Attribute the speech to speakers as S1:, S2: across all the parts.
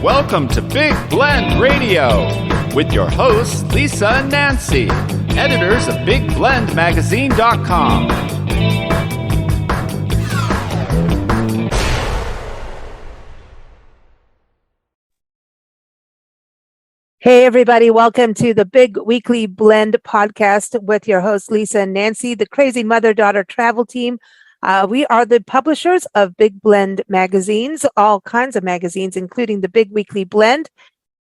S1: Welcome to Big Blend Radio with your hosts, Lisa and Nancy, editors of BigBlendMagazine.com.
S2: Hey, everybody. Welcome to the Big Weekly Blend podcast with your hosts, Lisa and Nancy, the crazy mother-daughter travel team. We are the publishers of Big Blend magazines, all kinds of magazines, including the Big Weekly Blend.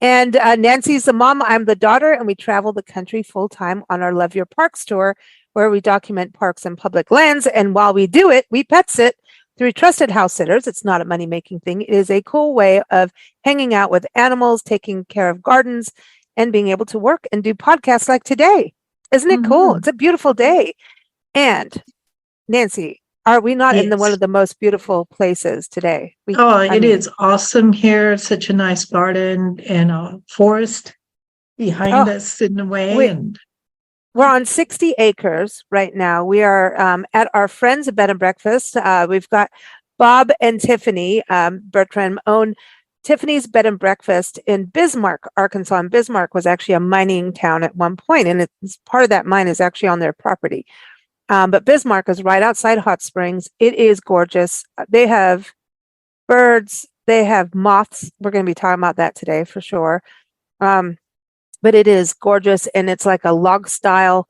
S2: And Nancy's the mom, I'm the daughter, and we travel the country full-time on our Love Your Parks tour, where we document parks and public lands. And while we do it, we pet sit through trusted house sitters. It's not a money-making thing. It is a cool way of hanging out with animals, taking care of gardens, and being able to work and do podcasts like today. Isn't it cool? It's a beautiful day. And Nancy, are we not in one of the most beautiful places today?
S3: It is awesome here. Such a nice garden and a forest behind us in the way.
S2: We're on 60 acres right now. We are at our friend's bed and breakfast. We've got Bob and Tiffany Bertram own Tiffany's Bed and Breakfast in Bismarck, Arkansas. And Bismarck was actually a mining town at one point, and part of that mine is actually on their property. But Bismarck is right outside Hot Springs. It is gorgeous. They have birds. They have moths. We're going to be talking about that today for sure. But it is gorgeous, and it's like a log-style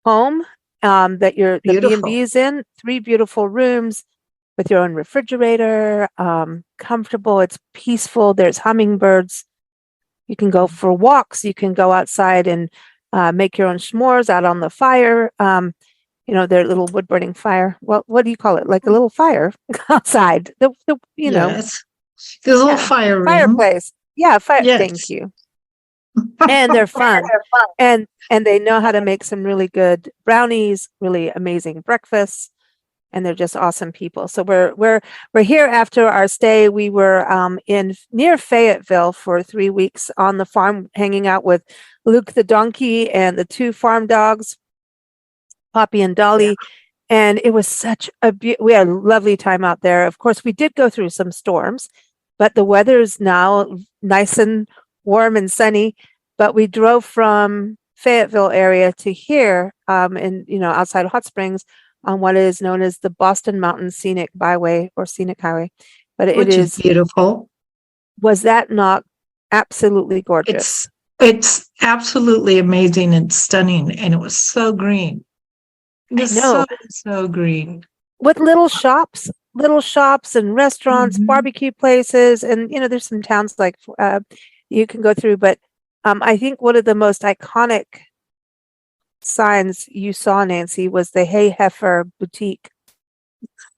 S2: home that the B&B is in. 3 beautiful rooms with your own refrigerator, comfortable. It's peaceful. There's hummingbirds. You can go for walks. You can go outside and make your own s'mores out on the fire. Their little wood-burning fire. Well, what do you call it? Like a little fire outside.
S3: Yes. There's a little fire room.
S2: Fireplace. Yeah, fire.
S3: Yes.
S2: Thank you. And they're fun. And they know how to make some really good brownies, really amazing breakfasts, and they're just awesome people. So we're here after our stay. We were near Fayetteville for 3 weeks on the farm, hanging out with Luke the donkey and the 2 farm dogs, Poppy and Dolly. And it was such we had a lovely time out there. Of course, we did go through some storms, but the weather's now nice and warm and sunny. But we drove from Fayetteville area to here, outside of Hot Springs, on what is known as the Boston Mountain Scenic Byway or Scenic Highway. But
S3: Which is beautiful. Was
S2: that not absolutely gorgeous?
S3: It's absolutely amazing and stunning, and it was so green. So green.
S2: With little shops and restaurants, barbecue places, and there's some towns like you can go through. But I think one of the most iconic signs you saw, Nancy, was the Hey Heifer boutique,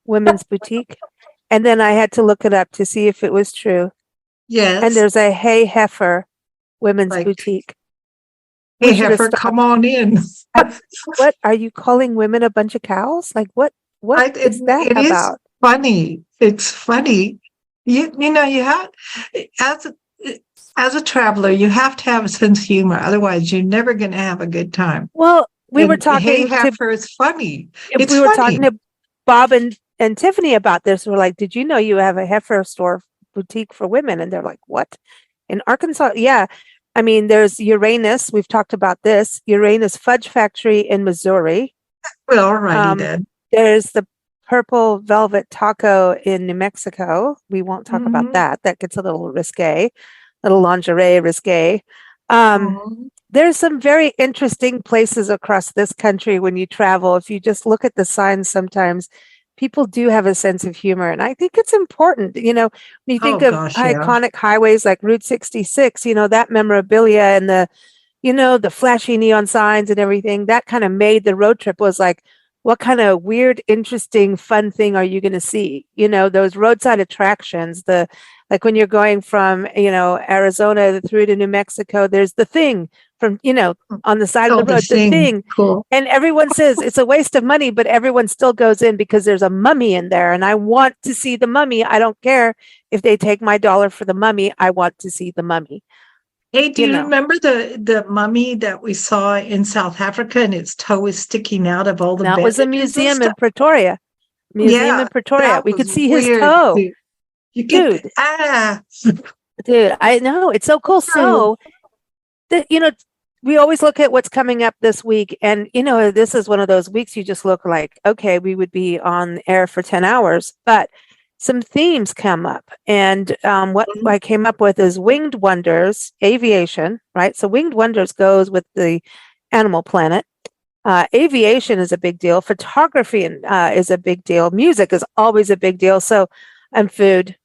S2: women's boutique. And then I had to look it up to see if it was true.
S3: Yes.
S2: And there's a Hey Heifer women's boutique.
S3: Hey Heifer, come on in.
S2: What are you calling women a bunch of cows? Like what is that about?
S3: Is funny. It's funny. You have as a traveler, you have to have a sense of humor. Otherwise, you're never going to have a good time.
S2: Well, we were talking.
S3: Hey Heifer is funny.
S2: We were talking to Bob and Tiffany about this. We're like, did you know you have a heifer store boutique for women? And they're like, what? In Arkansas? Yeah. I mean, there's Uranus. We've talked about this. Uranus Fudge Factory in Missouri.
S3: Well, alrighty then.
S2: There's the Purple Velvet Taco in New Mexico. We won't talk about that. That gets a little risque, little lingerie risque. There's some very interesting places across this country when you travel. If you just look at the signs, sometimes people do have a sense of humor. And I think it's important, when you think of iconic highways like Route 66, that memorabilia and the flashy neon signs and everything, that kind of made the road trip was like, what kind of weird, interesting, fun thing are you going to see? Those roadside attractions, like when you're going from, Arizona through to New Mexico, there's the thing from, on the side of the road, the thing.
S3: Cool.
S2: And everyone says it's a waste of money, but everyone still goes in because there's a mummy in there. And I want to see the mummy. I don't care if they take my $1 for the mummy. I want to see the mummy.
S3: Hey, do you remember the mummy that we saw in South Africa and its toe is sticking out of all the
S2: That was a museum in Pretoria. We could see his toe.
S3: You could,
S2: Dude, I know it's so cool. So that, we always look at what's coming up this week, and this is one of those weeks you just look like, okay, we would be on air for 10 hours, but some themes come up. And what I came up with is winged wonders, aviation, right? So winged wonders goes with the Animal Planet. Aviation is a big deal. Photography is a big deal. Music is always a big deal. So, and food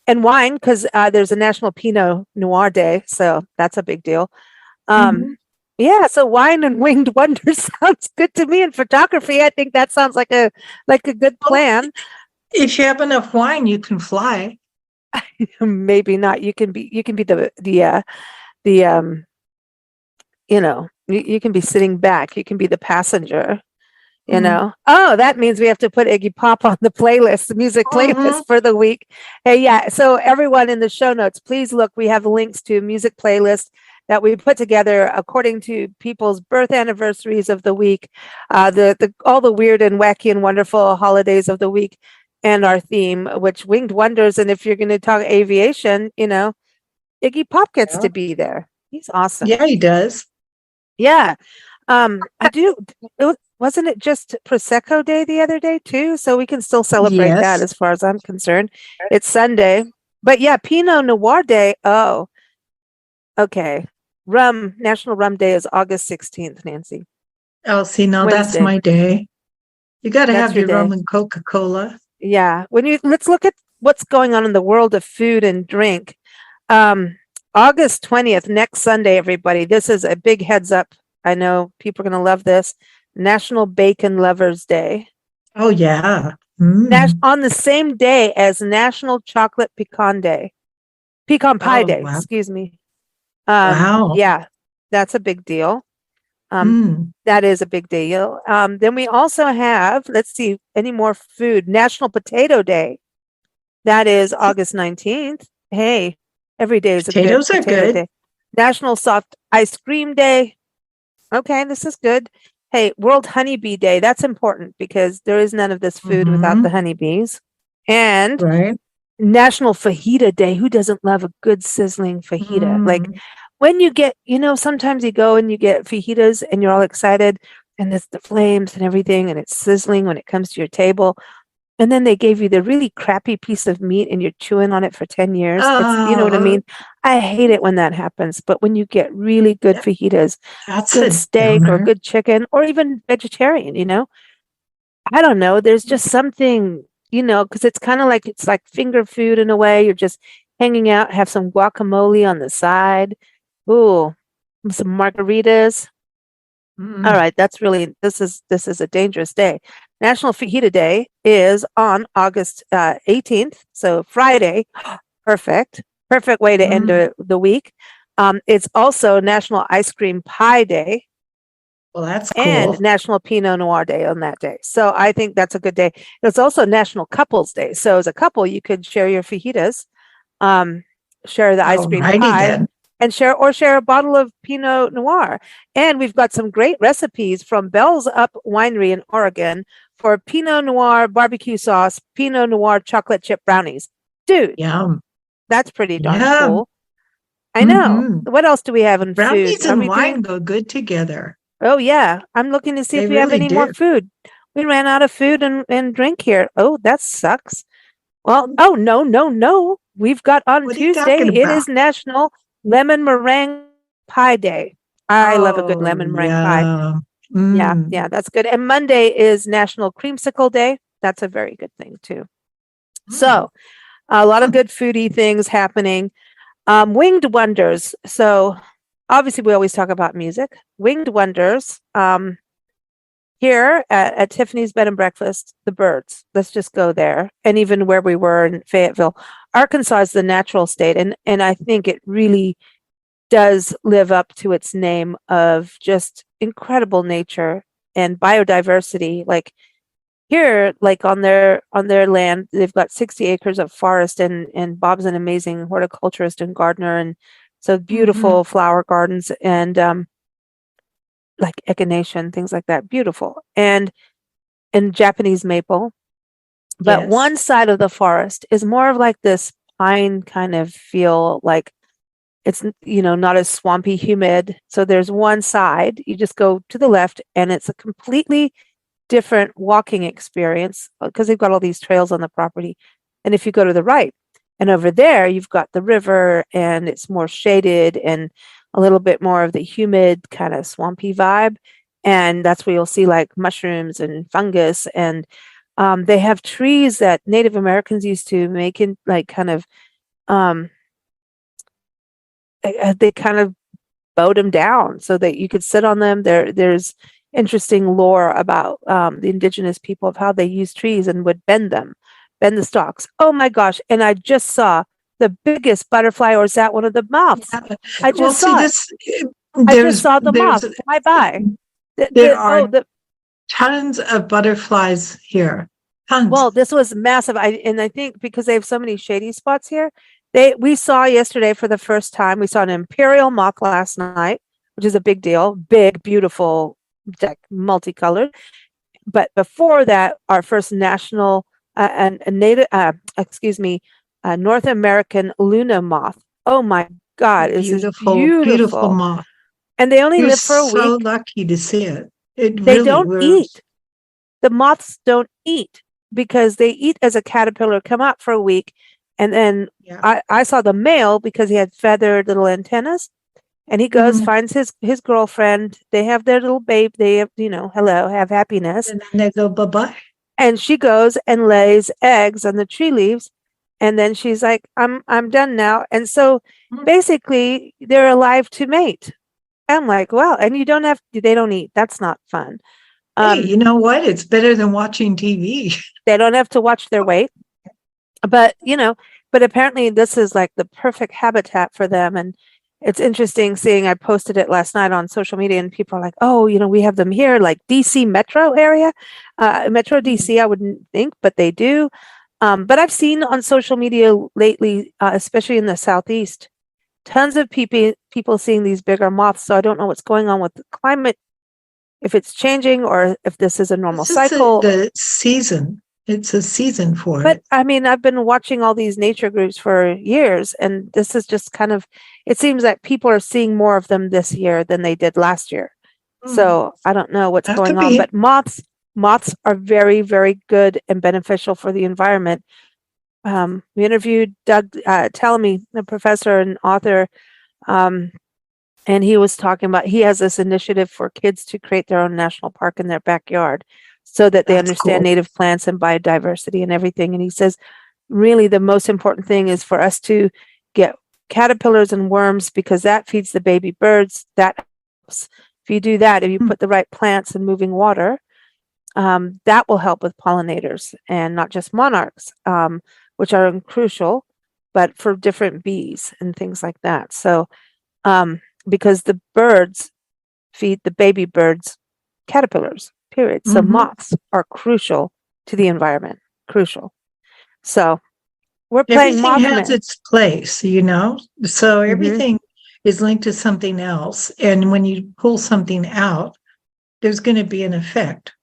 S2: and wine, because there's a National Pinot Noir Day. So that's a big deal. Yeah, so wine and winged wonders sounds good to me. And photography, I think that sounds like a good plan.
S3: If you have enough wine, you can fly.
S2: Maybe not. You can be you can be sitting back. You can be the passenger. Oh, that means we have to put Iggy Pop on the playlist, the music playlist for the week. Hey, yeah. So everyone in the show notes, please look. We have links to music playlist that we put together according to people's birth anniversaries of the week, all the weird and wacky and wonderful holidays of the week, and our theme, which winged wonders. And if you're going to talk aviation, Iggy Pop gets to be there. He's awesome.
S3: Yeah, he does.
S2: Yeah. I do. Wasn't it just Prosecco Day the other day too? So we can still celebrate that as far as I'm concerned. It's Sunday. But yeah, Pinot Noir Day. Oh, okay. National Rum Day is August 16th, Nancy.
S3: Oh, see, now that's my day. You got to have your rum and Coca-Cola.
S2: Yeah. Let's look at what's going on in the world of food and drink. August 20th, next Sunday, everybody. This is a big heads up. I know people are going to love this. National Bacon Lovers Day.
S3: Oh, yeah.
S2: On the same day as National Chocolate Pecan Day. Pecan Pie Day, excuse me.
S3: Wow.
S2: Yeah, that's a big deal. That is a big deal. Then we also have, let's see, any more food. National Potato Day. That is August 19th. Hey, every day is
S3: Potatoes
S2: a good potato
S3: good.
S2: day. National Soft Ice Cream Day. Okay, this is good. Hey, World Honeybee Day. That's important because there is none of this food without the honeybees. And National Fajita Day. Who doesn't love a good sizzling fajita? Like when you get, sometimes you go and you get fajitas and you're all excited and there's the flames and everything and it's sizzling when it comes to your table. And then they gave you the really crappy piece of meat and you're chewing on it for 10 years. You know what I mean? I hate it when that happens. But when you get really good fajitas, good steak or good chicken or even vegetarian, I don't know. There's just something, because it's kind of like, it's like finger food in a way. You're just hanging out, have some guacamole on the side. Ooh, some margaritas. All right, this is a dangerous day. National Fajita Day is on August 18th, so Friday. Perfect way to end the week. It's also National Ice Cream Pie Day.
S3: Well, that's cool.
S2: And National Pinot Noir Day on that day. So I think that's a good day. It's also National Couples Day. So as a couple, you could share your fajitas, share the ice cream pie. And share a bottle of Pinot Noir. And we've got some great recipes from Bell's Up Winery in Oregon for Pinot Noir barbecue sauce, Pinot Noir chocolate chip brownies. Dude, that's pretty darn cool. I know. What else do we have in
S3: brownies
S2: food?
S3: And wine go good together.
S2: Oh, yeah. I'm looking to see if we have any more food. We ran out of food and drink here. Oh, that sucks. Well, no. We've got on Tuesday, it is National Lemon Meringue Pie Day. I love a good lemon meringue pie. Yeah, that's good. And Monday is National Creamsicle Day. That's a very good thing too. So a lot of good foodie things happening. Winged Wonders. So obviously we always talk about music. Winged Wonders. Here at Tiffany's Bed and Breakfast, the Birds. Let's just go there. And even where we were in Fayetteville, Arkansas is the natural state. And I think it really does live up to its name of just incredible nature and biodiversity. Like here, like on their land, they've got 60 acres of forest and Bob's an amazing horticulturist and gardener. And so beautiful flower gardens and, like echinacea, things like that. Beautiful. And Japanese maple. But one side of the forest is more of like this pine kind of feel, like it's, not as swampy, humid. So there's one side, you just go to the left and it's a completely different walking experience because they've got all these trails on the property. And if you go to the right and over there, you've got the river and it's more shaded and a little bit more of the humid kind of swampy vibe. And that's where you'll see like mushrooms and fungus. And they have trees that Native Americans used to make in like kind of, they kind of bowed them down so that you could sit on them. There's interesting lore about the indigenous people of how they used trees and would bend the stalks. Oh my gosh. And I just saw the biggest butterfly, or is that one of the moths?
S3: Yeah.
S2: I just saw it. I
S3: There's,
S2: just saw the moth fly by.
S3: there are tons of butterflies here. Tons.
S2: Well, this was massive. I think because they have so many shady spots here, we saw yesterday for the first time, we saw an imperial moth last night, which is a big deal. Big, beautiful, multicolored. But before that, our first national North American Luna moth. Oh my God, it's beautiful
S3: moth.
S2: And they only
S3: You're
S2: live for a week.
S3: So lucky to see it.
S2: They don't eat. The moths don't eat because they eat as a caterpillar, come out for a week. And then I saw the male because he had feathered little antennas, and he goes, finds his girlfriend. They have their little babe. They have, hello, have happiness.
S3: And then they go bye-bye.
S2: And she goes and lays eggs on the tree leaves. And then she's like, I'm done now. And so basically they're alive to mate. I'm like, well, and they don't eat. That's not fun.
S3: Hey, you know what? It's better than watching TV.
S2: They don't have to watch their weight. But, but apparently this is like the perfect habitat for them. And it's interesting seeing, I posted it last night on social media and people are like, oh, we have them here, like DC metro area, Metro DC, I wouldn't think, but they do. But I've seen on social media lately, especially in the Southeast, tons of people seeing these bigger moths. So I don't know what's going on with the climate, if it's changing or if this is a normal cycle.
S3: The season. It's a season for it.
S2: But I mean, I've been watching all these nature groups for years, and this is just kind of, it seems that people are seeing more of them this year than they did last year. So I don't know what's going on, but moths are very, very good and beneficial for the environment. We interviewed Doug Tellamy, a professor and author, and he was talking about, he has this initiative for kids to create their own national park in their backyard, so that they understand native plants and biodiversity and everything. And he says, really, the most important thing is for us to get caterpillars and worms, because that feeds the baby birds. That helps. If you do that, if you put the right plants and moving water, that will help with pollinators and not just monarchs, which are crucial, but for different bees and things like that. So, because the birds feed the baby birds caterpillars. Period. So moths are crucial to the environment. Crucial. So we're playing Mothman.
S3: Everything has its place, So everything is linked to something else. And when you pull something out, there's going to be an effect.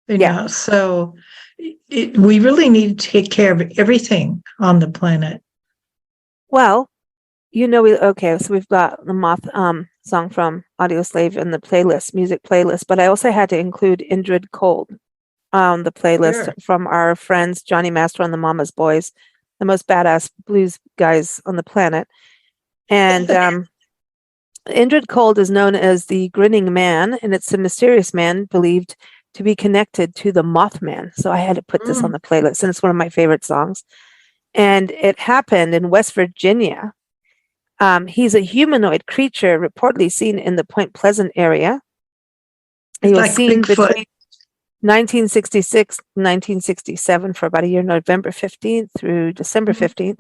S3: You know? So we really need to take care of everything on the planet.
S2: Well, so we've got the moth song from Audioslave in the music playlist, but I also had to include Indrid Cold on the playlist from our friends Johnny Master and the Mama's Boys, the most badass blues guys on the planet. And Indrid Cold is known as the Grinning Man, and it's a mysterious man believed to be connected to the Mothman. So I had to put this on the playlist, and it's one of my favorite songs. And it happened in West Virginia. He's a humanoid creature reportedly seen in the Point Pleasant area. He was seen between 1966 and 1967 for about a year, November 15th through December 15th.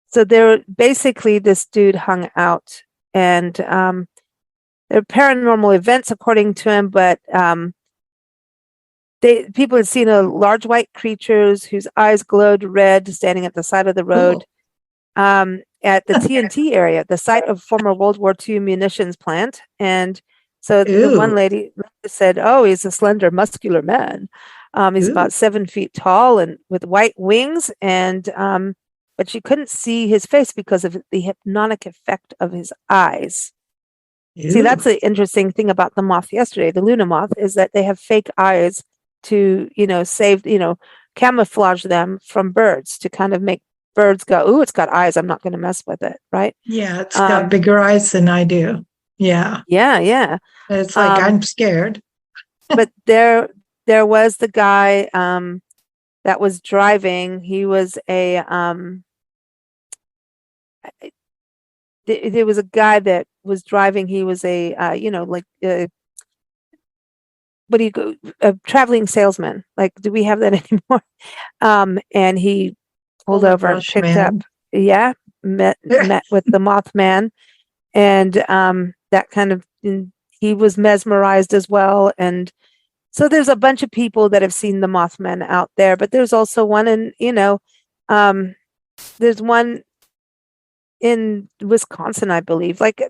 S2: So basically this dude hung out, and there are paranormal events according to him, but people had seen a large white creatures whose eyes glowed red standing at the side of the road. At the TNT area, the site of former World War II munitions plant. And So the one
S3: Ooh,
S2: lady said, "Oh, he's a slender, muscular man. He's
S3: ooh,
S2: about 7 feet tall and with white wings." And but she couldn't see his face because of the hypnotic effect of his eyes. See, that's
S3: ooh.
S2: the interesting thing about the moth yesterday, the Luna moth, is that they have fake eyes to, save, camouflage them from birds to kind of make birds go, "Ooh, it's got eyes. I'm not going to mess with it." Right?
S3: Yeah, it's got
S2: Um,
S3: bigger eyes than I do. Yeah.
S2: yeah, yeah.
S3: It's like
S2: Um,
S3: I'm scared.
S2: but there was the guy that was driving. He was a there was a guy that was driving. He was a like what do you go a traveling salesman. Like, do we have that anymore? And he pulled
S3: Full
S2: over and
S3: brush
S2: picked up,
S3: man.
S2: yeah, met with the Mothman, and that kind of he was mesmerized as well. And so there's a bunch of people that have seen the Mothman out there, but there's also one in, there's one in Wisconsin, I believe. Like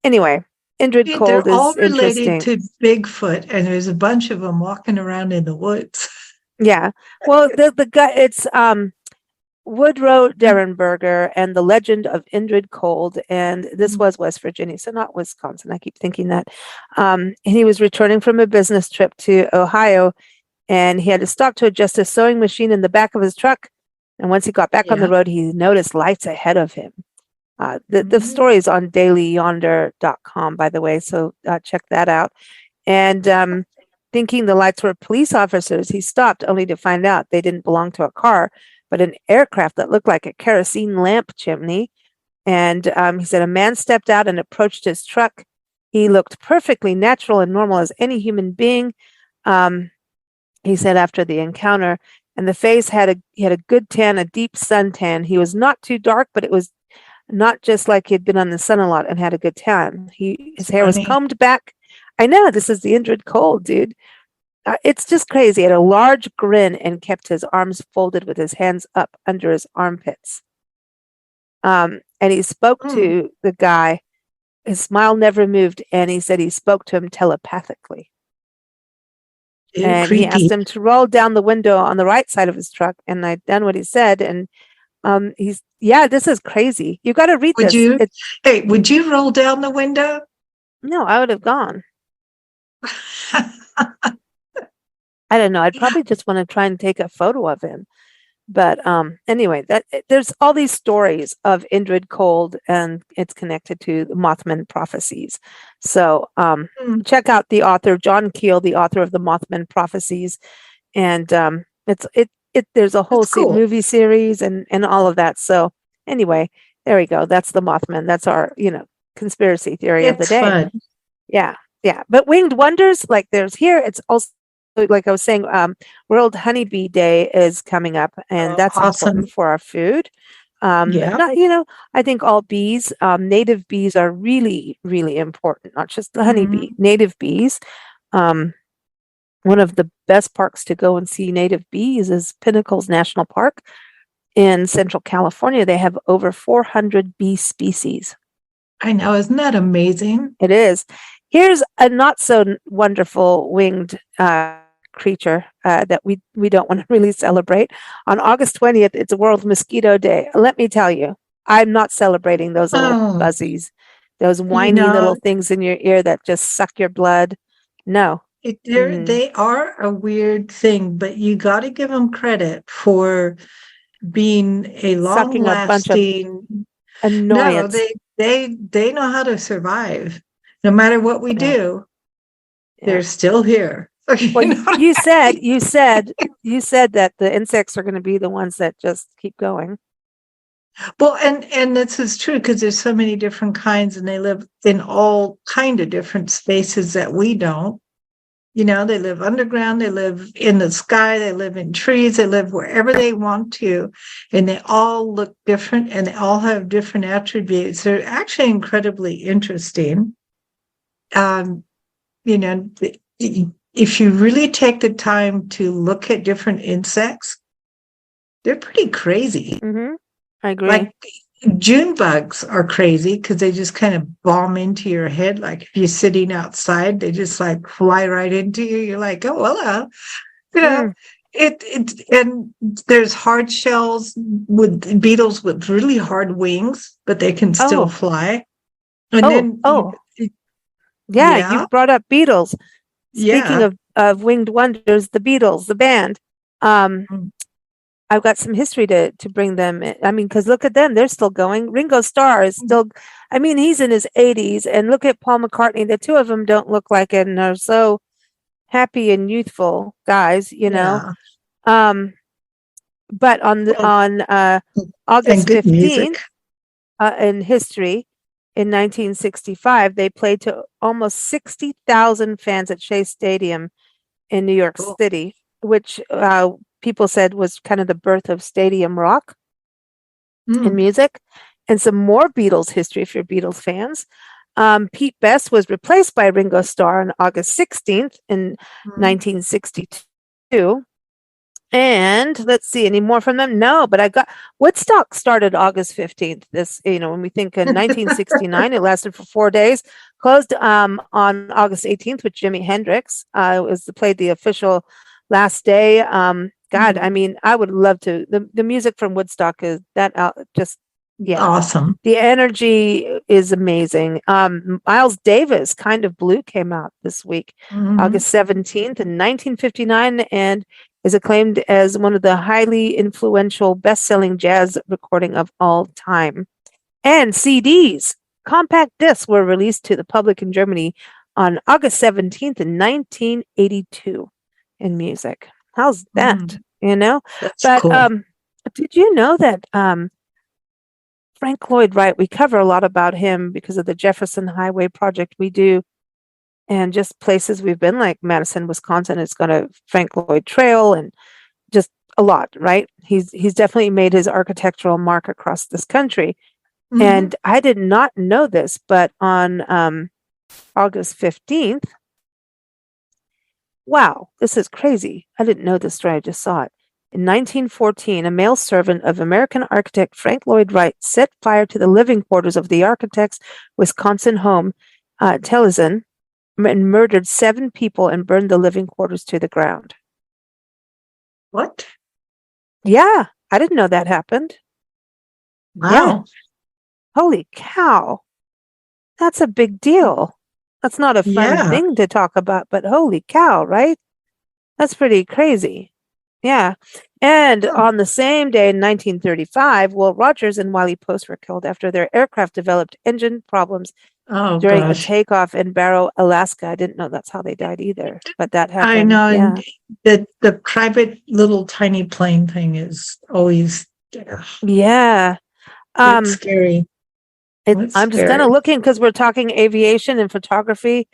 S2: anyway, Indrid
S3: Yeah,
S2: Cold
S3: they're all
S2: is
S3: related
S2: interesting.
S3: to Bigfoot, and there's a bunch of them walking around in the woods.
S2: Yeah. Well, the guy, it's Woodrow Derenberger and the Legend of Indrid Cold, and this was West Virginia, so not Wisconsin. I keep thinking that. And he was returning from a business trip to Ohio, and he had to stop to adjust a sewing machine in the back of his truck. And once he got back on the
S3: Yeah.
S2: road, he noticed lights ahead of him. The
S3: Mhm.
S2: story is on dailyyonder.com, by the way, so check that out. And thinking the lights were police officers, he stopped only to find out they didn't belong to a car, but an aircraft that looked like a kerosene lamp chimney. And he said a man stepped out and approached his truck. He looked perfectly natural and normal as any human being. Um, he said after the encounter, and the face he had a good tan, a deep suntan. He was not too dark, but it was not just like he'd been on the sun a lot and had a good tan. His
S3: It's
S2: hair was
S3: funny.
S2: combed back. I know this is the Indrid Cold, dude. It's just crazy. He had a large grin and kept his arms folded with his hands up under his armpits. And he spoke
S3: Mm,
S2: to the guy. His smile never moved, and he said he spoke to him telepathically.
S3: ew,
S2: And he asked
S3: creepy.
S2: him to roll down the window on the right side of his truck, and I'd done what he said. And yeah, this is crazy. You got to read
S3: Would
S2: this.
S3: you? Hey, would you roll down the window?
S2: No, I would have gone. I don't know. I'd probably just want to try and take a photo of him. But anyway, there's all these stories of Indrid Cold, and it's connected to the Mothman prophecies. So
S3: Hmm,
S2: check out the author John Keel, the author of the Mothman prophecies, and there's a whole
S3: that's cool.
S2: movie series and all of that. So anyway, there we go. That's the Mothman. That's our conspiracy theory of the
S3: It's
S2: day.
S3: fun.
S2: Yeah, yeah. But winged wonders, like there's here, it's also like I was saying, World Honeybee Day is coming up, and
S3: Oh,
S2: that's important
S3: awesome.
S2: for our food.
S3: Yeah.
S2: Not, I think all bees, native bees are really, really important, not just the honeybee,
S3: Mhm.
S2: native bees. Um, one of the best parks to go and see native bees is Pinnacles National Park in Central California. They have over 400 bee species.
S3: I know. Isn't that amazing?
S2: It is. Here's a not so wonderful winged creature that we don't want to really celebrate. On August 20th, it's World Mosquito Day. Let me tell you, I'm not celebrating those little
S3: Oh,
S2: buzzies, those
S3: you
S2: whiny little
S3: know,
S2: things in your ear that just suck your blood. No. Mm,
S3: they are a weird thing, but you got to give them credit for being a
S2: sucking a bunch of
S3: long-lasting. No,
S2: annoyance.
S3: they know how to survive. No matter what we
S2: Yeah.
S3: do,
S2: Yeah.
S3: they're still here.
S2: Well,
S3: You know?
S2: you said that the insects are going to be the ones that just keep going.
S3: Well, and this is true because there's so many different kinds, and they live in all kind of different spaces that we don't. You know, they live underground, they live in the sky, they live in trees, they live wherever they want to, and they all look different and they all have different attributes. They're actually incredibly interesting. Um, you know, if you really take the time to look at different insects, they're pretty crazy.
S2: I agree.
S3: Like June bugs are crazy because they just kind of bomb into your head. Like if you're sitting outside, they just like fly right into you. You're like, oh, hello. You know,
S2: Mm.
S3: and there's hard shells with beetles with really hard wings, but they can still
S2: Oh,
S3: fly. And
S2: oh,
S3: then,
S2: oh. Yeah,
S3: yeah,
S2: you brought up Beatles. Speaking
S3: yeah.
S2: of winged wonders, the Beatles, the band. Um,
S3: Mm.
S2: I've got some history to bring them in. I mean, because look at them, they're still going. Ringo Starr is still, I mean, he's in his 80s, and look at Paul McCartney. The two of them don't look like it and are so happy and youthful guys, you know.
S3: Yeah.
S2: Um, but
S3: Well,
S2: on
S3: and
S2: August
S3: good
S2: 15th,
S3: music.
S2: in history, in 1965, they played to almost 60,000 fans at Shea Stadium in New York
S3: Cool.
S2: City, which people said was kind of the birth of stadium rock in
S3: Mm.
S2: music. And some more Beatles history if you're Beatles fans. Pete Best was replaced by Ringo Starr on August 16th in
S3: Mm.
S2: 1962. And let's see, any more from them? No, but I got Woodstock started August 15th. This, when we think in 1969, it lasted for 4 days. Closed on August 18th with Jimi Hendrix. Played the official last day. God, I
S3: Mm.
S2: mean, I would love to. The music from Woodstock is that just yeah.
S3: Awesome.
S2: The energy is amazing. Miles Davis, Kind of Blue, came out this week,
S3: Mhm.
S2: August 17th in 1959, and is acclaimed as one of the highly influential best-selling jazz recording of all time. And CDs, compact discs, were released to the public in Germany on August 17th in 1982 in music. How's that?
S3: Mm.
S2: You know?
S3: That's
S2: But
S3: cool.
S2: did you know that Frank Lloyd Wright, we cover a lot about him because of the Jefferson Highway project we do, and just places we've been like Madison, Wisconsin. It's got a Frank Lloyd Trail and just a lot, right? He's definitely made his architectural mark across this country.
S3: Mhm.
S2: And I did not know this, but on August 15th, wow, this is crazy. I didn't know this story, I just saw it. In 1914, a male servant of American architect Frank Lloyd Wright set fire to the living quarters of the architect's Wisconsin home, Tellison, and murdered 7 people and burned the living quarters to the ground.
S3: What?
S2: Yeah, I didn't know that happened. Yeah,
S3: Wow.
S2: holy cow. That's a big deal. That's not a fun
S3: Yeah.
S2: thing to talk about, but holy cow, right? That's pretty crazy. Yeah. And
S3: Huh.
S2: on the same day in 1935, Will Rogers and Wiley Post were killed after their aircraft developed engine problems
S3: Oh
S2: during a
S3: gosh.
S2: takeoff in Barrow, Alaska. I didn't know that's how they died either, but that
S3: I
S2: happened.
S3: know.
S2: Yeah.
S3: And the private little tiny plane thing is always
S2: Yeah.
S3: it's
S2: Um,
S3: scary. It's
S2: I'm just kind
S3: scary.
S2: of looking because we're talking aviation and photography,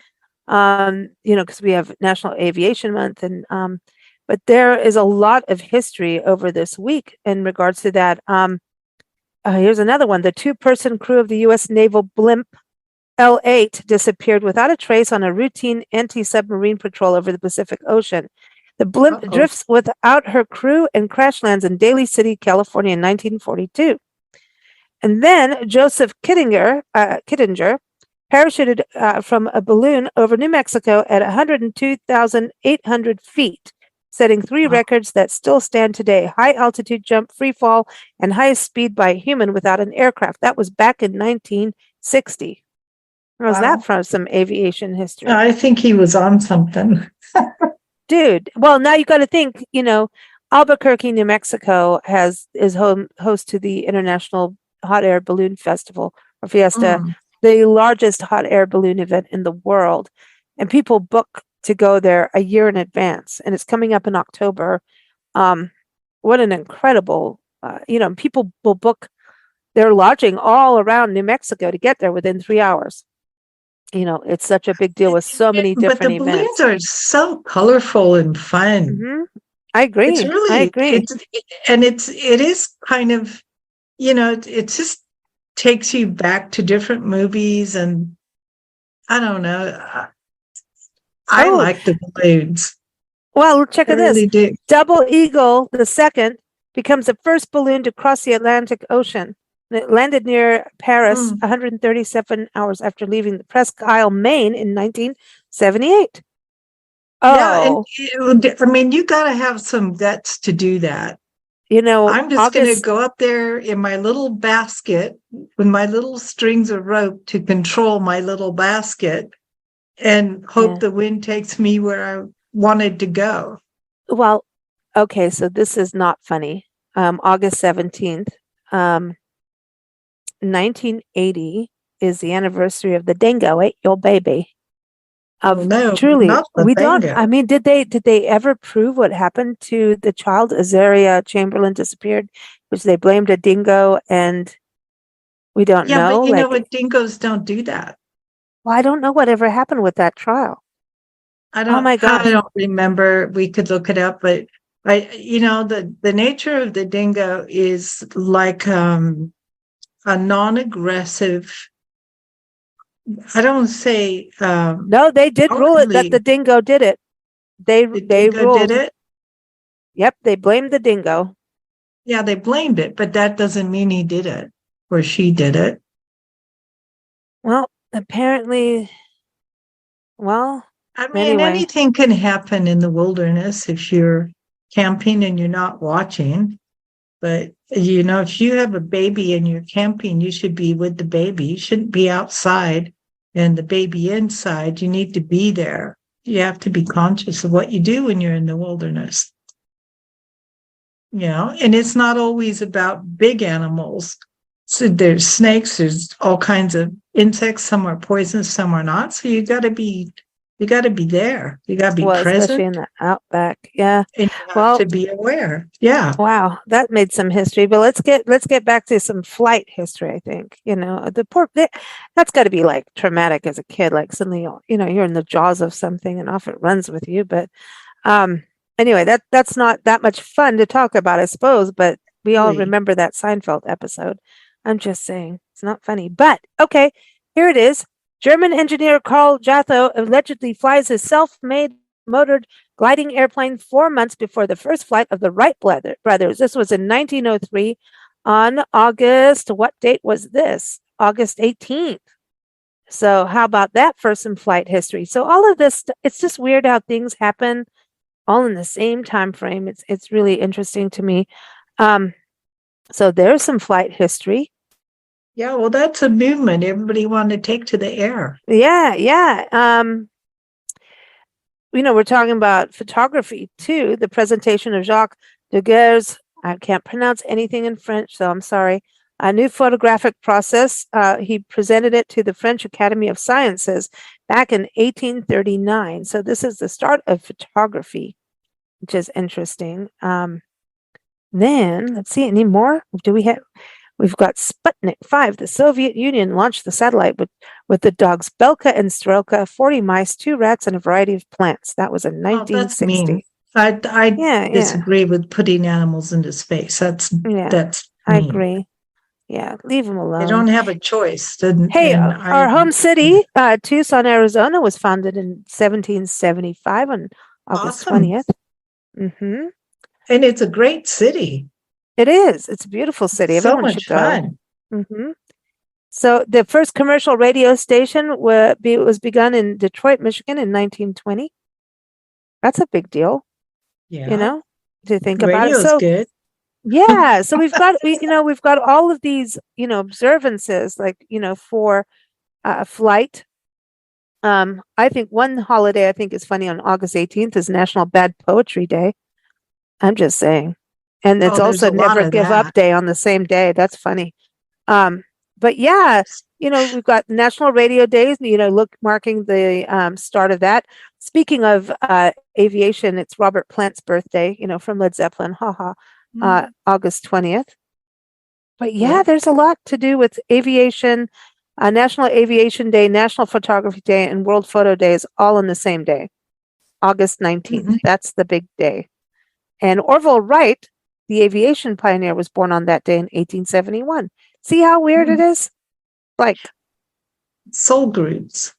S2: because we have National Aviation Month, and but there is a lot of history over this week in regards to that. Here's another one: the 2-person crew of the U.S. naval blimp L-8 disappeared without a trace on a routine anti-submarine patrol over the Pacific Ocean. The blimp
S3: Uh-oh.
S2: drifts without her crew and crash lands in Daly City, California, in 1942. And then Joseph Kittinger parachuted from a balloon over New Mexico at 102,800 feet, setting 3
S3: Wow.
S2: records that still stand today: high altitude jump, free fall, and highest speed by a human without an aircraft. That was back in 1960. How's that
S3: Wow.
S2: from some aviation history?
S3: I think he was on something.
S2: Dude, well, now you got to think, Albuquerque, New Mexico is host to the International Hot Air Balloon Festival or Fiesta,
S3: Mm.
S2: the largest hot air balloon event in the world. And people book to go there a year in advance, and it's coming up in October. What an incredible, people will book their lodging all around New Mexico to get there within 3 hours. It's such a big deal with so many
S3: But the
S2: different
S3: balloons
S2: events.
S3: are so colorful and fun.
S2: Hmm. I
S3: It's
S2: agree. I
S3: really
S2: agree.
S3: it is kind of, it just takes you back to different movies, and I don't know. I
S2: Oh,
S3: like the balloons.
S2: well, check
S3: I
S2: out this.
S3: really do.
S2: Double Eagle the second becomes the first balloon to cross the Atlantic Ocean, It landed near Paris
S3: Mm.
S2: 137 hours after leaving the Presque Isle, Maine in 1978.
S3: Yeah, and
S2: Oh,
S3: I mean, you got to have some guts to do that.
S2: you know,
S3: I'm just going to
S2: August,
S3: go up there in my little basket with my little strings of rope to control my little basket and hope
S2: yeah.
S3: the wind takes me where I wanted to go.
S2: Well, okay, so this is not funny. August 17th, 1980 is the anniversary of the dingo ate your baby.
S3: Oh, no,
S2: Truly,
S3: not the
S2: we don't,
S3: bingo.
S2: I mean, did they ever prove what happened to the child? Azaria Chamberlain disappeared, which they blamed a dingo, and we don't
S3: Yeah,
S2: know.
S3: but you know
S2: Like,
S3: what? Dingoes don't do that.
S2: well, I don't know whatever happened with that trial. Oh my
S3: I
S2: gosh.
S3: don't remember. We could look it up, but the nature of the dingo is like a non-aggressive. I don't say
S2: No, they did rule it that the
S3: outwardly
S2: dingo did it. They
S3: the
S2: they
S3: dingo did
S2: ruled.
S3: it.
S2: Yep, they blamed the dingo.
S3: Yeah, they blamed it, but that doesn't mean he did it or she did it.
S2: Well, apparently, well,
S3: I mean,
S2: anyway.
S3: anything can happen in the wilderness if you're camping and you're not watching. But if you have a baby and you're camping, you should be with the baby. You shouldn't be outside and the baby inside. You need to be there. You have to be conscious of what you do when you're in the wilderness. And it's not always about big animals. So there's snakes, there's all kinds of insects. Some are poisonous, some are not. So you got to be there. You got to be
S2: Well, especially
S3: present,
S2: in the outback. Yeah.
S3: and you have
S2: Well,
S3: to be aware. Yeah.
S2: wow, that made some history. But let's get back to some flight history. I think that's got to be like traumatic as a kid. Like suddenly, you're in the jaws of something and off it runs with you. But anyway, that's not that much fun to talk about, I suppose. But we all
S3: Really.
S2: remember that Seinfeld episode. I'm just saying it's not funny. But okay, here it is. German engineer Karl Jatho allegedly flies his self-made motored gliding airplane 4 months before the first flight of the Wright brothers. This was in 1903 on August. What date was this? August 18th. So how about that for some flight history? So all of this, it's just weird how things happen all in the same time frame. It's really interesting to me. So there's some flight history.
S3: Yeah, well, that's a movement everybody wanted to take to the air.
S2: Yeah, yeah. We're talking about photography too. The presentation of Jacques Daguerre's, I can't pronounce anything in French, so I'm sorry. A new photographic process. He presented it to the French Academy of Sciences back in 1839. So this is the start of photography, which is interesting. Then let's see, any more? We've got Sputnik 5. The Soviet Union launched the satellite with the dogs Belka and Strelka, 40 mice, 2 rats, and a variety of plants. That was in
S3: Oh, that's mean.
S2: 1960.
S3: I
S2: Yeah, yeah,
S3: disagree with putting animals into space.
S2: yeah.
S3: That's
S2: I
S3: mean.
S2: agree. Yeah, leave them
S3: They don't
S2: alone.
S3: have a choice. And
S2: Hey, our
S3: I
S2: home city, Tucson, Arizona, was founded in 1775 on August
S3: awesome.
S2: 20th. Mm-hmm.
S3: And it's a great city.
S2: It is. It's a beautiful city.
S3: So
S2: Everyone
S3: much
S2: should go.
S3: fun.
S2: Mm-hmm. So the first commercial radio station was begun in Detroit, Michigan in 1920. That's a big deal,
S3: Yeah.
S2: to think about it.
S3: Radio is
S2: So
S3: good.
S2: yeah, so we've got all of these, observances like, for flight. I think one holiday I think is funny on August 18th is National Bad Poetry Day. I'm just saying. And it's
S3: Oh, there's
S2: also
S3: a lot
S2: Never
S3: of
S2: Give Up
S3: that.
S2: Day on the same day. That's funny. But yeah, we've got National Radio Days, marking the start of that. Speaking of aviation, it's Robert Plant's birthday, from Led Zeppelin, haha, August 20th. But yeah,
S3: Yeah.
S2: there's a lot to do with aviation, National Aviation Day, National Photography Day, and World Photo Day is all on the same day, August 19th.
S3: Mhm.
S2: That's the big day. And Orville Wright, the aviation pioneer, was born on that day in 1871. See how weird it is? Like,
S3: Soul groups.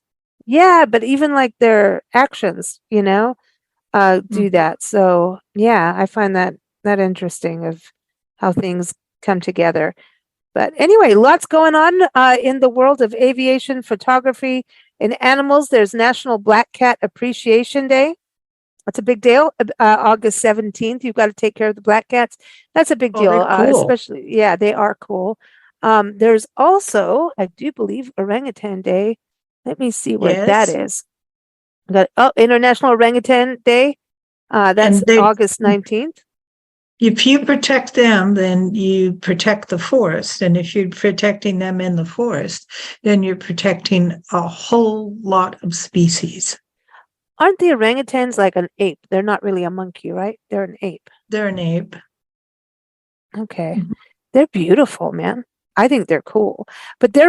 S2: yeah, but even like their actions, do
S3: Mhm.
S2: that. So yeah, I find that interesting of how things come together. But anyway, lots going on in the world of aviation, photography, and animals. There's National Black Cat Appreciation Day. That's a big deal. August 17th. You've got to take care of the black cats. That's a big
S3: Oh,
S2: deal.
S3: they're cool.
S2: Especially, yeah, they are cool. There's also, I do believe, Orangutan Day. Let me see what that
S3: Yes.
S2: is. International Orangutan Day. That's
S3: And they-
S2: August 19th.
S3: If you protect them, then you protect the forest. And if you're protecting them in the forest, then you're protecting a whole lot of species.
S2: Aren't the orangutans like an ape? They're not really a monkey, right? They're an ape.
S3: They're an ape.
S2: Okay.
S3: Mhm.
S2: They're beautiful, man. I think they're cool. But they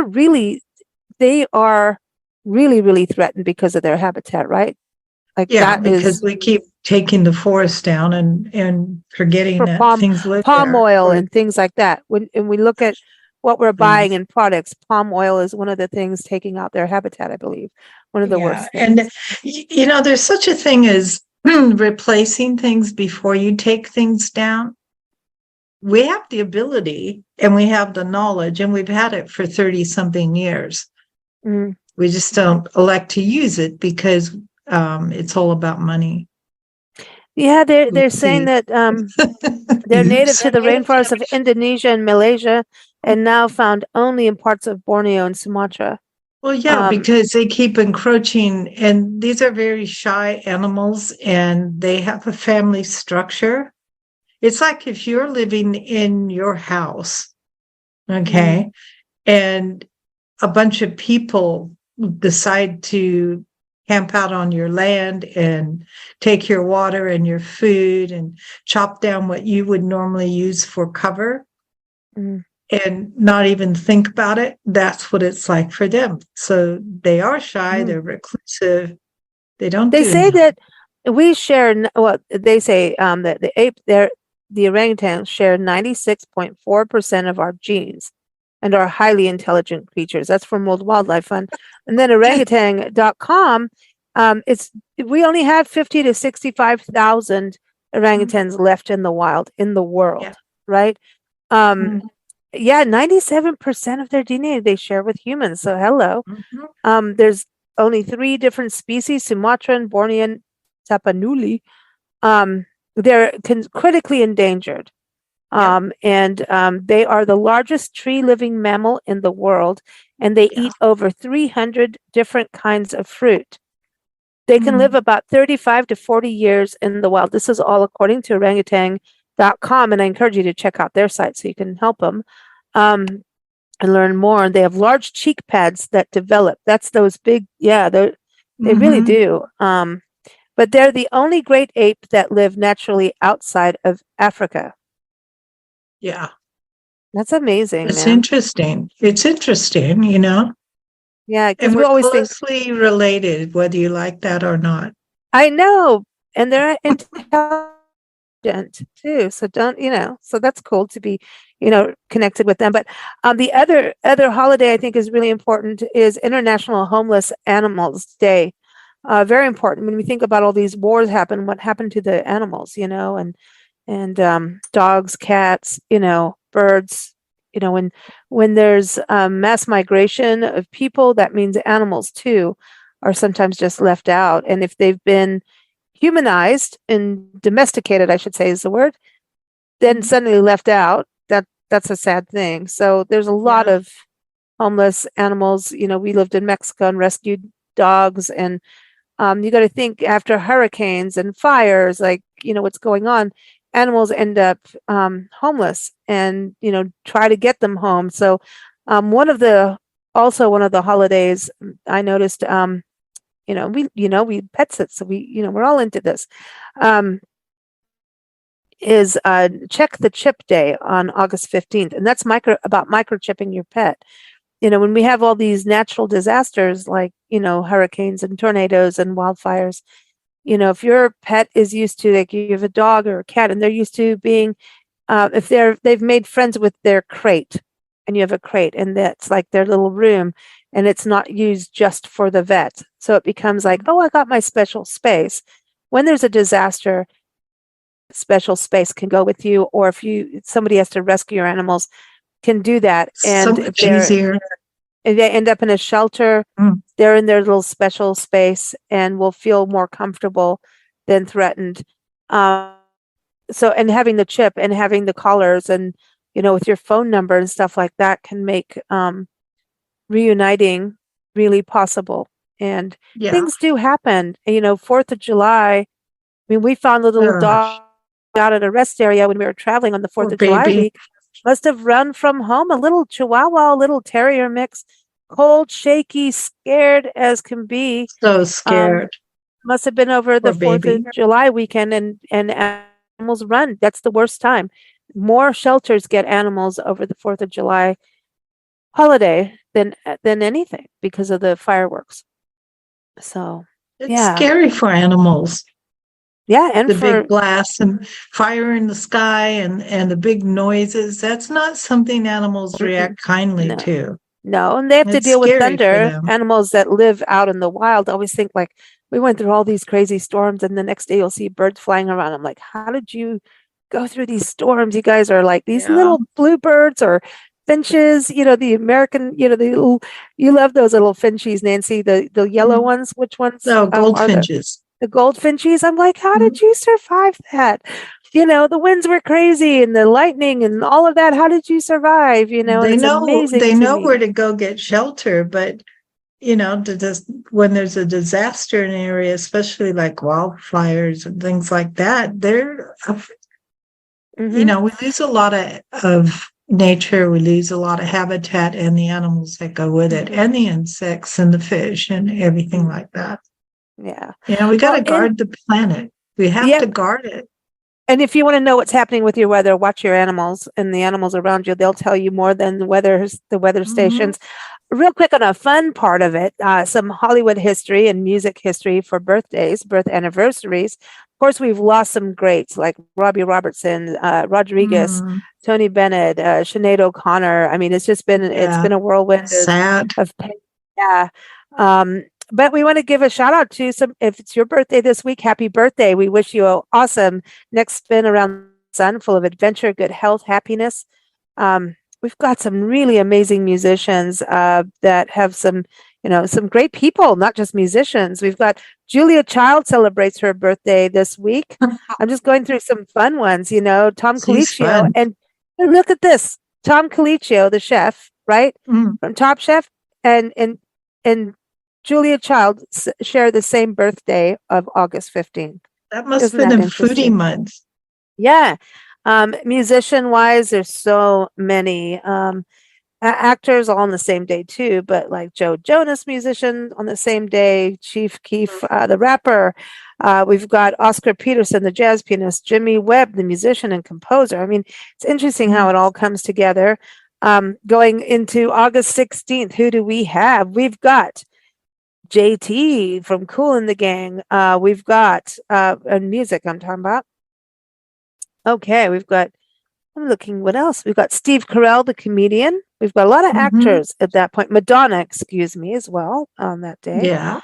S2: are really, really threatened because of their habitat, right? Like
S3: Yeah,
S2: that
S3: because
S2: is
S3: we keep taking the forest down and forgetting
S2: for
S3: that
S2: palm
S3: things live
S2: palm
S3: there.
S2: oil
S3: Or-
S2: and things like that. When we look at what we're buying in products, palm oil is one of the things taking out their habitat, I believe. One of the worst
S3: and
S2: things.
S3: there's such a thing as replacing things before you take things down. We have the ability and we have the knowledge, and we've had it for 30 something years.
S2: Mm.
S3: We just don't elect to use it because it's all about money.
S2: Yeah, they're
S3: Let's
S2: saying
S3: see.
S2: that they're native
S3: Oops.
S2: to the rainforests of Indonesia and Malaysia, and now found only in parts of Borneo and Sumatra.
S3: Well, yeah, because they keep encroaching, and these are very shy animals, and they have a family structure. It's like if you're living in your house, okay, and a bunch of people decide to camp out on your land and take your water and your food and chop down what you would normally use for cover. And not even think about it. That's what it's like for them. So they are shy, they're reclusive, they don't
S2: They
S3: do
S2: say
S3: anything.
S2: that we share, well, they say that the orangutans share 96.4% of our genes and are highly intelligent creatures. That's from World Wildlife Fund. And then orangutan.com, we only have 50 to 65,000 orangutans left in the wild, in the world, right? Yeah, 97% of their DNA they share with humans. So hello. There's only 3 different species, Sumatran, Bornean, Tapanuli. They're critically endangered. And they are the largest tree-living mammal in the world, and they eat over 300 different kinds of fruit. They can live about 35 to 40 years in the wild. This is all according to orangutan.com, and I encourage you to check out their site so you can help them and learn more. They have large cheek pads that develop. That's those big, they really do. But they're the only great ape that live naturally outside of Africa.
S3: Yeah.
S2: That's amazing,
S3: It's
S2: man.
S3: interesting. It's interesting, you know?
S2: Yeah, because
S3: And
S2: we
S3: we're
S2: always think,
S3: closely related, whether you like that or not.
S2: I know, and they're intelligent too. So so that's cool to be, connected with them. But the other holiday I think is really important is International Homeless Animals Day. Very important when we think about all these wars happen, what happened to the animals, and dogs, cats, birds, when there's mass migration of people, that means animals too are sometimes just left out. And if they've been humanized and domesticated, I should say is the word, then suddenly left out, that's a sad thing. So there's a lot of homeless animals. We lived in Mexico and rescued dogs, and you got to think after hurricanes and fires, like, what's going on, animals end up homeless, and, try to get them home. So one of the holidays I noticed, we pet sit, so we're all into this, is Check the Chip Day on August 15th. And that's about microchipping your pet. When we have all these natural disasters like, hurricanes and tornadoes and wildfires, if your pet is used to, like, you have a dog or a cat and they're used to being, if they've made friends with their crate, and you have a crate and that's like their little room, and it's not used just for the vet. So it becomes like, oh, I got my special space. When there's a disaster, special space can go with you, or if somebody has to rescue your animals, can do that.
S3: So
S2: And
S3: much easier.
S2: if they end up in a shelter, they're in their little special space and will feel more comfortable than threatened. So, and having the chip and having the collars and, with your phone number and stuff like that can make reuniting really possible. And
S3: Yeah.
S2: things do happen. 4th of July, I mean, we found a little dog out at a rest area when we were traveling on the 4th of July
S3: baby.
S2: week. Must have run from home, a little Chihuahua, a little terrier mix, cold, shaky, scared as can be.
S3: So scared.
S2: Must have been over the 4th of July weekend, and animals run. That's the worst time. More shelters get animals over the 4th of July holiday than anything because of the fireworks. So
S3: it's scary for animals.
S2: Yeah, and
S3: the big blasts and fire in the sky and the big noises. That's not something animals react kindly to.
S2: No, and they have to deal with thunder. Animals that live out in the wild always think like, we went through all these crazy storms and the next day you'll see birds flying around. I'm like, how did you go through these storms? You guys are like these little bluebirds or finches, the American, you love those little finchies, Nancy, the yellow ones. Which ones?
S3: Oh, goldfinches.
S2: The goldfinches. I'm like, how did you survive that? The winds were crazy and the lightning and all of that. How did you survive?
S3: They know
S2: amazing.
S3: They know where to go get shelter, but when there's a disaster in an area, especially like wildfires and things like that, we lose a lot of nature. We lose a lot of habitat and the animals that go with it, and the insects and the fish and everything like that.
S2: Yeah.
S3: We got to guard the planet. We have to guard it.
S2: And if you want to know what's happening with your weather, watch your animals and the animals around you. They'll tell you more than the weather stations. Real quick on a fun part of it, some Hollywood history and music history for birth anniversaries. Of course, we've lost some greats like Robbie Robertson, Rodriguez, Tony Bennett, Sinead O'Connor. I mean, it's just been it's been a whirlwind of pain. Yeah. But we want to give a shout out to if it's your birthday this week, happy birthday. We wish you an awesome next spin around the sun full of adventure, good health, happiness. We've got some really amazing musicians that have some great people, not just musicians. We've got Julia Child celebrates her birthday this week. I'm just going through some fun ones, Tom Colicchio. And look at this, Tom Colicchio, the chef, right? From Top Chef and Julia Child share the same birthday of August 15th.
S3: That must have been in foodie month.
S2: Yeah. Musician wise, there's so many actors all on the same day too, but like Joe Jonas, musician on the same day, Chief Keef, the rapper. We've got Oscar Peterson, the jazz pianist, Jimmy Webb, the musician and composer. I mean, it's interesting how it all comes together. Going into August 16th, who do we have? We've got JT from Kool and the Gang. We've got music I'm talking about. Okay, I'm looking what else. We've got Steve Carell, the comedian. We've got a lot of actors at that point. Madonna, excuse me, as well on that day.
S3: Yeah.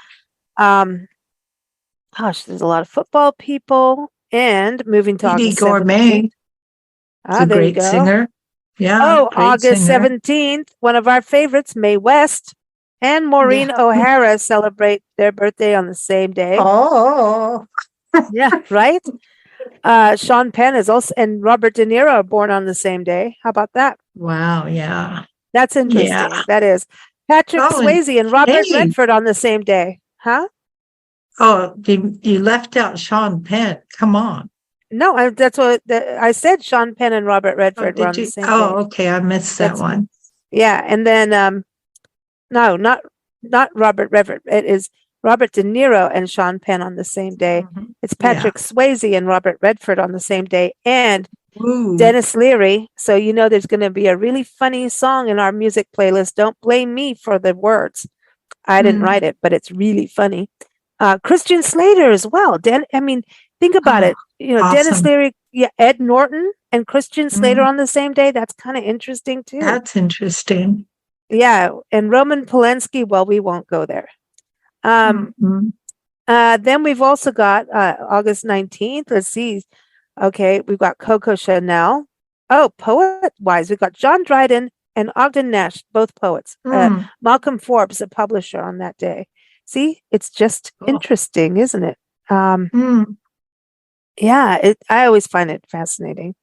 S2: Gosh, there's a lot of football people. And moving to
S3: Edie
S2: August
S3: Gourmet.
S2: 17th.
S3: A great singer. Yeah.
S2: Oh, August 17th, one of our favorites, Mae West and Maureen O'Hara celebrate their birthday on the same day.
S3: Oh.
S2: Yeah, right? Sean Penn is also, and Robert De Niro are born on the same day. How about that?
S3: Wow, yeah.
S2: That's interesting. Yeah. That is. Patrick Swayze and Robert Redford on the same day. Huh?
S3: Oh, you left out Sean Penn. Come on.
S2: No, that's what I said. Sean Penn and Robert Redford were on the same day.
S3: Oh, okay. I missed that one.
S2: Yeah. And then, no, not Robert Redford. It is Robert De Niro and Sean Penn on the same day. It's Patrick Swayze and Robert Redford on the same day, and Dennis Leary. So there's going to be a really funny song in our music playlist. Don't blame me for the words. I didn't write it, but it's really funny. Christian Slater as well. Think about it.
S3: Awesome.
S2: Dennis Leary, Ed Norton and Christian Slater on the same day. That's kind of interesting too.
S3: That's interesting.
S2: Yeah, and Roman Polanski. Well, we won't go there. Then we've also got August 19th. Let's see. Okay, we've got Coco Chanel. Oh, poet-wise, we've got John Dryden and Ogden Nash, both poets.
S3: Mm,
S2: Malcolm Forbes, a publisher on that day. See, it's just
S3: cool.
S2: interesting, isn't it?
S3: Mm,
S2: Yeah, I always find it fascinating.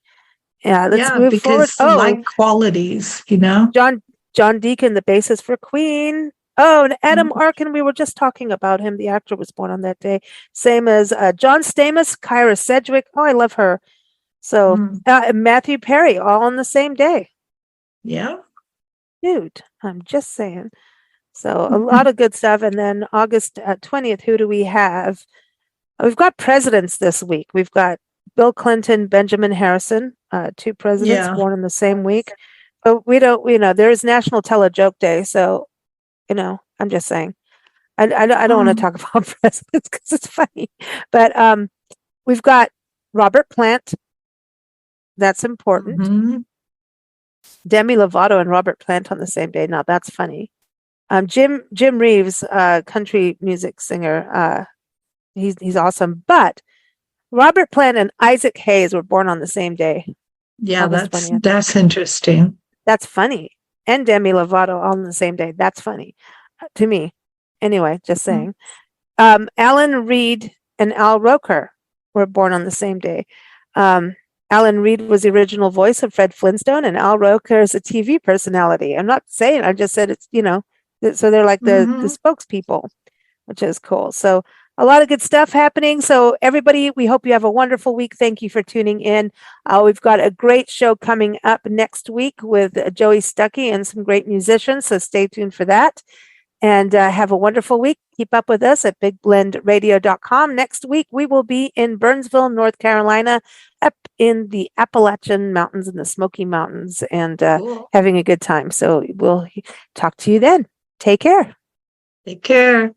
S2: Yeah, let's
S3: yeah,
S2: move forward.
S3: because
S2: Oh,
S3: like qualities, you know?
S2: John Deacon, the bassist for Queen. Oh, and Adam
S3: Mm,
S2: Arkin, we were just talking about him. The actor was born on that day. Same as John Stamos, Kyra Sedgwick. Oh, I love her. So
S3: mm,
S2: and Matthew Perry, all on the same day.
S3: yeah.
S2: Dude, I'm just saying. So a lot of good stuff. And then August 20th, who do we have? We've got presidents this week. We've got Bill Clinton, Benjamin Harrison, two presidents
S3: Yeah.
S2: born in the same week. But we don't, there is National Tell a Joke Day. So, I'm just saying. I don't want to
S3: Mm,
S2: talk about presidents because it's funny. But we've got Robert Plant. That's important.
S3: mhm.
S2: Demi Lovato and Robert Plant on the same day. Now that's funny. Jim Reeves, country music singer. He's awesome. But Robert Plant and Isaac Hayes were born on the same day,
S3: Yeah,
S2: August 20th.
S3: that's interesting.
S2: That's funny. And Demi Lovato all on the same day. That's funny to me. Anyway, just saying. Alan Reed and Al Roker were born on the same day. Alan Reed was the original voice of Fred Flintstone, and Al Roker is a TV personality. I'm not saying, I just said it's, so they're like the
S3: Mhm.
S2: spokespeople, which is cool. So a lot of good stuff happening. So everybody, we hope you have a wonderful week. Thank you for tuning in. We've got a great show coming up next week with Joey Stuckey and some great musicians. So stay tuned for that. And have a wonderful week. Keep up with us at bigblendradio.com. Next week, we will be in Burnsville, North Carolina, up in the Appalachian Mountains and the Smoky Mountains, and
S3: Cool.
S2: having a good time. So we'll talk to you then. Take care.
S3: Take care.